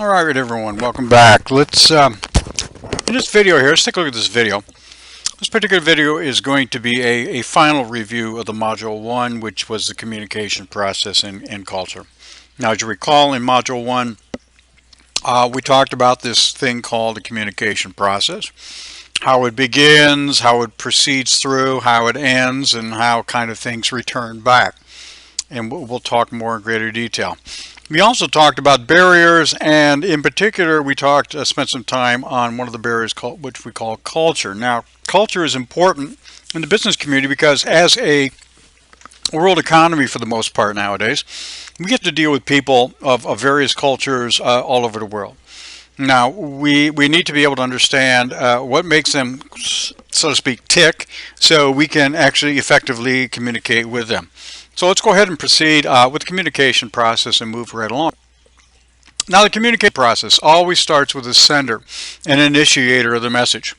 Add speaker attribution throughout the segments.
Speaker 1: All right, everyone, welcome back. Let's in this video here, let's take a look at this video. This particular video is going to be a final review of the Module 1, which was the communication process and culture. Now, as you recall, in Module 1, we talked about this thing called the communication process, how it begins, how it proceeds through, how it ends, and how kind of things return back. And we'll talk more in greater detail. We also talked about barriers, and in particular we spent some time on one of the barriers which we call culture. Now, culture is important in the business community because as a world economy for the most part nowadays, we get to deal with people of various cultures all over the world. Now, we need to be able to understand what makes them, so to speak, tick, so we can actually effectively communicate with them. So let's go ahead and proceed with the communication process and move right along. Now, the communication process always starts with a sender, an initiator of the message.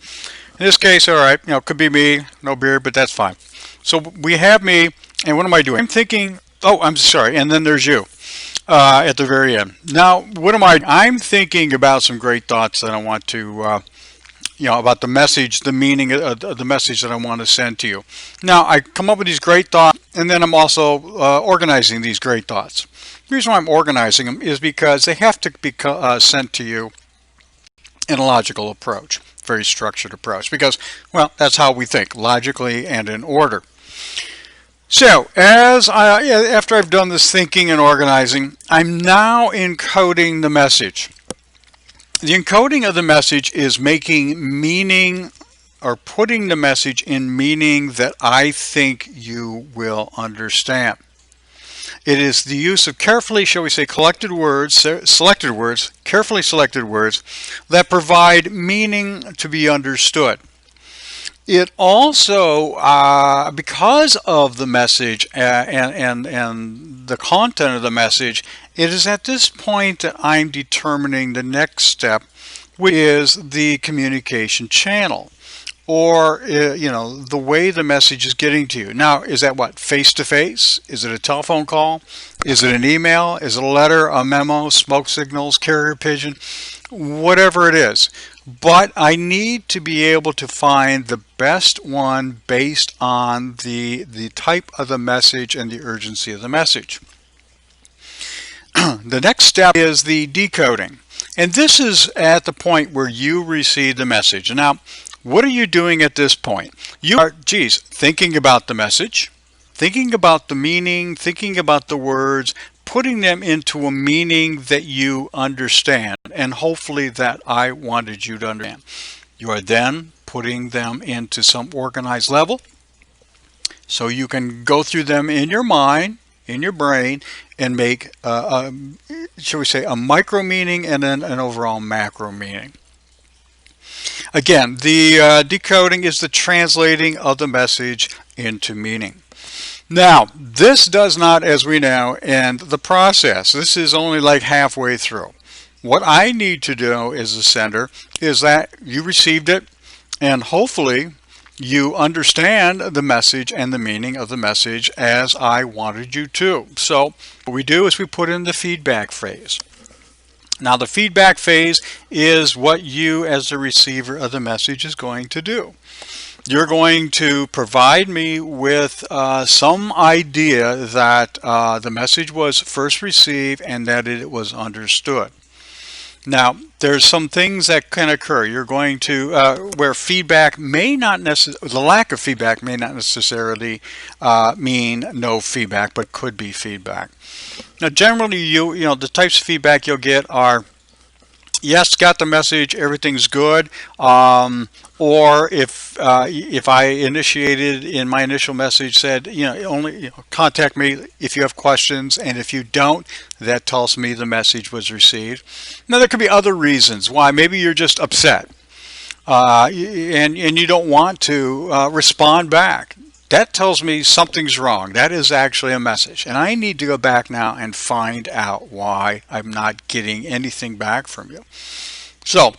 Speaker 1: In this case, all right, it could be me, no beard, but that's fine. So we have me, and what am I doing? I'm thinking, oh, I'm sorry, and then there's you at the very end. Now, what am I? I'm thinking about some great thoughts that I want to about the message, the meaning of the message that I want to send to you. Now, I come up with these great thoughts, and then I'm also organizing these great thoughts. The reason why I'm organizing them is because they have to be sent to you in a logical approach, very structured approach, because, well, that's how we think, logically and in order. So, after I've done this thinking and organizing, I'm now encoding the message. The encoding of the message is making meaning or putting the message in meaning that I think you will understand. It is the use of carefully, shall we say, selected words, carefully selected words that provide meaning to be understood. It also, because of the message and the content of the message, it is at this point that I'm determining the next step, which is the communication channel, or the way the message is getting to you. Now, is that what, face-to-face? Is it a telephone call? Is it an email? Is it a letter, a memo, smoke signals, carrier pigeon? Whatever it is. But I need to be able to find the best one based on the type of the message and the urgency of the message. The next step is the decoding. And this is at the point where you receive the message. Now, what are you doing at this point? You are, thinking about the message, thinking about the meaning, thinking about the words, putting them into a meaning that you understand, and hopefully that I wanted you to understand. You are then putting them into some organized level so you can go through them in your mind, in your brain, and make, shall we say, a micro meaning and then an overall macro meaning. Again, the decoding is the translating of the message into meaning. Now, this does not, as we know, end the process. This is only like halfway through. What I need to do as a sender is that you received it, and hopefully you understand the message and the meaning of the message as I wanted you to. So what we do is we put in the feedback phase. Now, the feedback phase is what you as the receiver of the message is going to do. You're going to provide me with some idea that the message was first received and that it was understood. Now, there's some things that can occur. You're going to, where feedback may not necessarily, the lack of feedback may not necessarily mean no feedback, but could be feedback. Now, generally, the types of feedback you'll get are, yes, got the message, everything's good. Or if I initiated in my initial message said, only contact me if you have questions, and if you don't, that tells me the message was received. Now, there could be other reasons why. Maybe you're just upset and you don't want to respond back. That tells me something's wrong. That is actually a message, and I need to go back now and find out why I'm not getting anything back from you. So,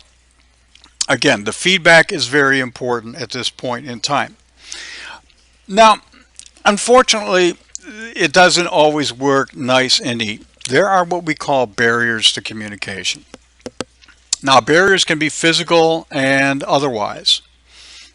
Speaker 1: again, the feedback is very important at this point in time. Now, unfortunately, it doesn't always work nice and neat. There are what we call barriers to communication. Now, barriers can be physical and otherwise.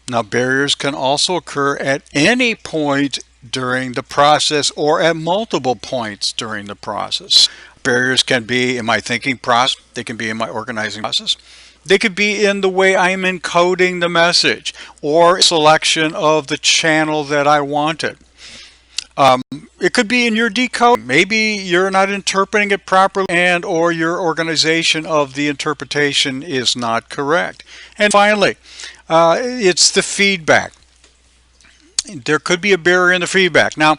Speaker 1: Now, barriers can also occur at any point during the process or at multiple points during the process. Barriers can be in my thinking process, they can be in my organizing process, they could be in the way I'm encoding the message or selection of the channel that I wanted. It could be in your decode. Maybe you're not interpreting it properly and or your organization of the interpretation is not correct. And finally, it's the feedback. There could be a barrier in the feedback. Now,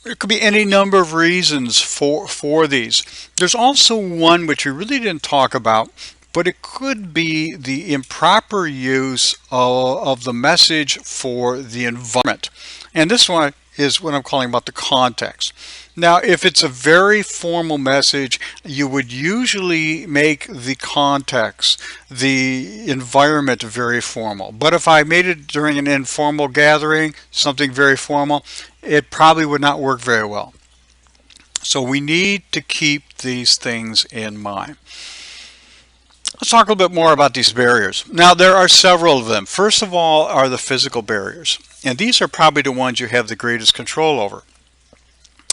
Speaker 1: there could be any number of reasons for these. There's also one which we really didn't talk about, but it could be the improper use of the message for the environment. And this one is what I'm calling about the context. Now, if it's a very formal message, you would usually make the context, the environment very formal. But if I made it during an informal gathering, something very formal, it probably would not work very well. So we need to keep these things in mind. Let's talk a little bit more about these barriers. Now, there are several of them. First of all are the physical barriers. And these are probably the ones you have the greatest control over.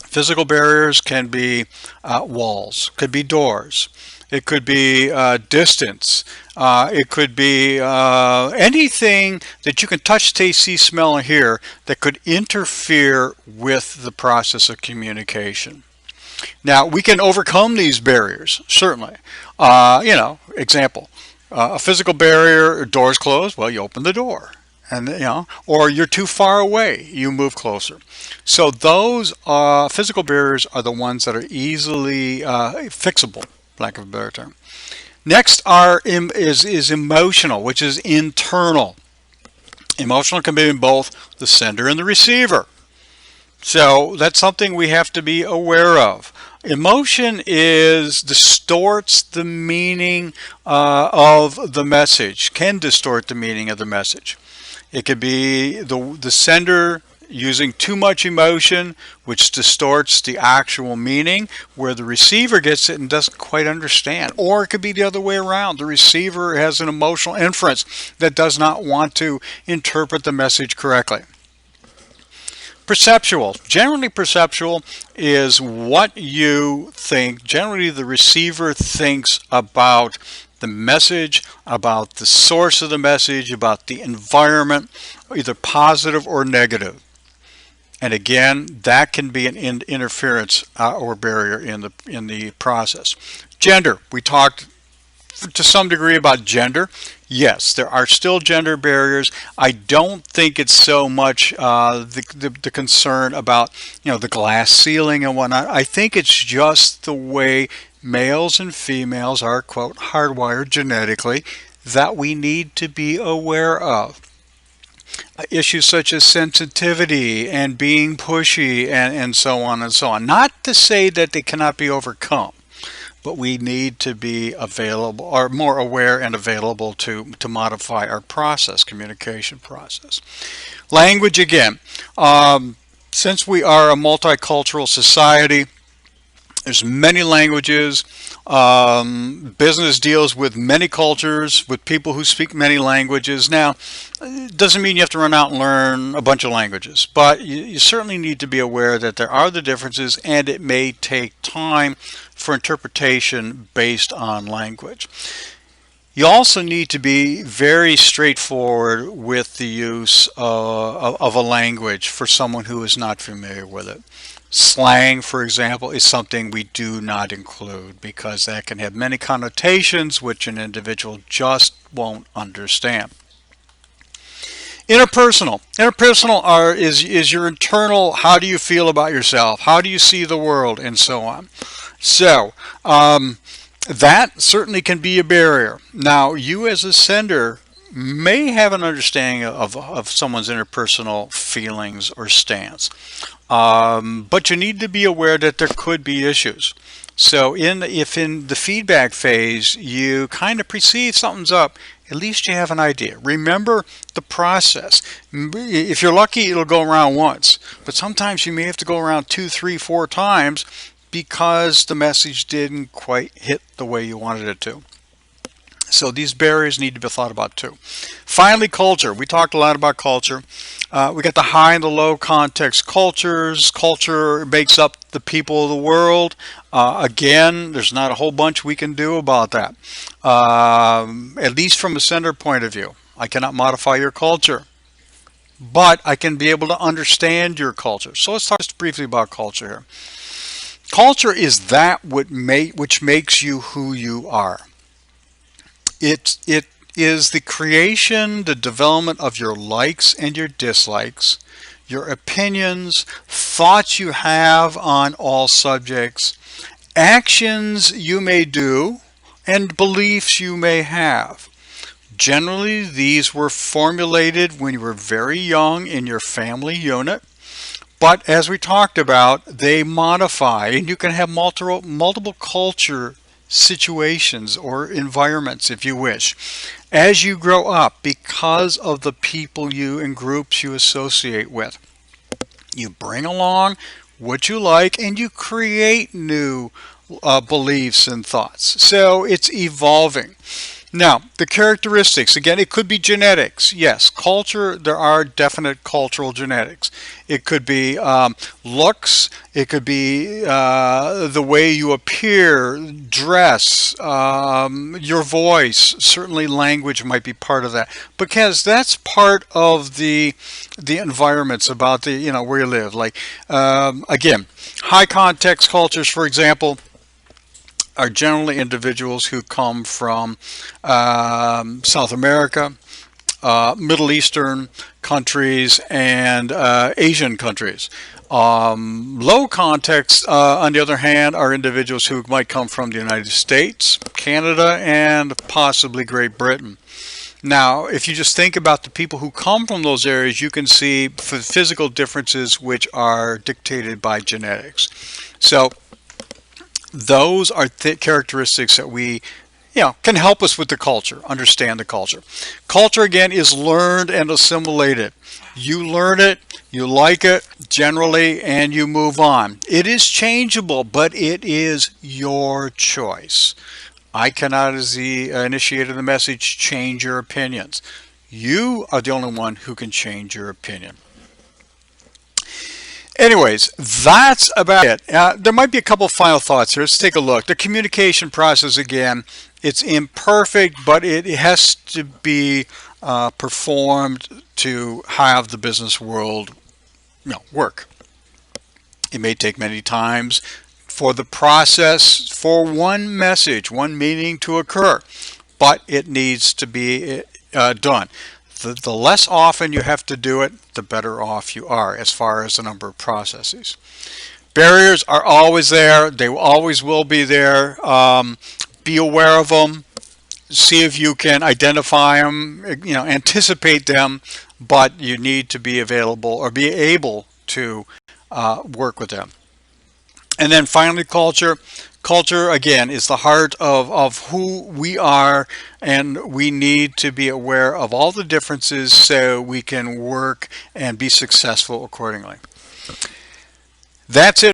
Speaker 1: Physical barriers can be walls, could be doors, it could be distance, it could be anything that you can touch, taste, see, smell, and hear that could interfere with the process of communication. Now, we can overcome these barriers, certainly. Example, a physical barrier, doors closed, well, you open the door. And or you're too far away, you move closer. So those physical barriers are the ones that are easily fixable, lack of a better term. Next is emotional, which is internal. Emotional can be in both the sender and the receiver. So that's something we have to be aware of. Emotion distorts the meaning of the message, can distort the meaning of the message. It could be the sender using too much emotion, which distorts the actual meaning, where the receiver gets it and doesn't quite understand. Or it could be the other way around. The receiver has an emotional inference that does not want to interpret the message correctly. Perceptual. Generally, perceptual is what you think. Generally, the receiver thinks about the message, about the source of the message, about the environment, either positive or negative. And again, that can be an interference or barrier in the process. Gender. We talked to some degree about gender. Yes, there are still gender barriers. I don't think it's so much the concern about the glass ceiling and whatnot. I think it's just the way males and females are, quote, hardwired genetically, that we need to be aware of. Issues such as sensitivity and being pushy and so on and so on. Not to say that they cannot be overcome, but we need to be available or more aware and available to modify our communication process. Language again. Since we are a multicultural society, there's many languages. Business deals with many cultures, with people who speak many languages. Now, it doesn't mean you have to run out and learn a bunch of languages, but you certainly need to be aware that there are the differences, and it may take time for interpretation based on language. You also need to be very straightforward with the use of a language for someone who is not familiar with it. Slang, for example, is something we do not include because that can have many connotations which an individual just won't understand. Interpersonal. Interpersonal is your internal, how do you feel about yourself? How do you see the world? And so on. So, that certainly can be a barrier. Now, you as a sender may have an understanding of someone's interpersonal feelings or stance. But you need to be aware that there could be issues. So if in the feedback phase you kind of perceive something's up, at least you have an idea. Remember the process. If you're lucky, it'll go around once. But sometimes you may have to go around 2, 3, 4 times because the message didn't quite hit the way you wanted it to. So these barriers need to be thought about too. Finally, culture. We talked a lot about culture. We got the high and the low context cultures. Culture makes up the people of the world. Again, there's not a whole bunch we can do about that. At least from a center point of view. I cannot modify your culture, but I can be able to understand your culture. So let's talk just briefly about culture here. Culture is that which makes you who you are. It is the creation, the development of your likes and your dislikes, your opinions, thoughts you have on all subjects, actions you may do, and beliefs you may have. Generally, these were formulated when you were very young in your family unit. But as we talked about, they modify, and you can have multiple culture situations or environments if you wish as you grow up because of the people you and groups you associate with. You bring along what you like and you create new beliefs and thoughts. So it's evolving. Now, the characteristics, again, it could be genetics. Yes, culture, there are definite cultural genetics. It could be looks. It could be the way you appear, dress, your voice. Certainly language might be part of that. Because that's part of the environments about the, where you live. Like, again, high context cultures, for example, are generally individuals who come from South America, Middle Eastern countries, and Asian countries. Low context, on the other hand, are individuals who might come from the United States, Canada, and possibly Great Britain. Now, if you just think about the people who come from those areas, you can see physical differences which are dictated by genetics. So those are characteristics that we can help us with the culture, understand the culture. Culture, again, is learned and assimilated. You learn it, you like it generally, and you move on. It is changeable, but it is your choice. I cannot, as the initiator of the message, change your opinions. You are the only one who can change your opinion. Anyways, that's about it. There might be a couple final thoughts here. Let's take a look. The communication process, again, it's imperfect, but it has to be performed to have the business world work. It may take many times for the process, for one message, one meaning to occur, but it needs to be done. The less often you have to do it, the better off you are as far as the number of processes. Barriers are always there. They always will be there. Be aware of them. See if you can identify them, anticipate them, but you need to be available or be able to work with them. And then finally, culture. Culture, again, is the heart of who we are, and we need to be aware of all the differences so we can work and be successful accordingly. That's it.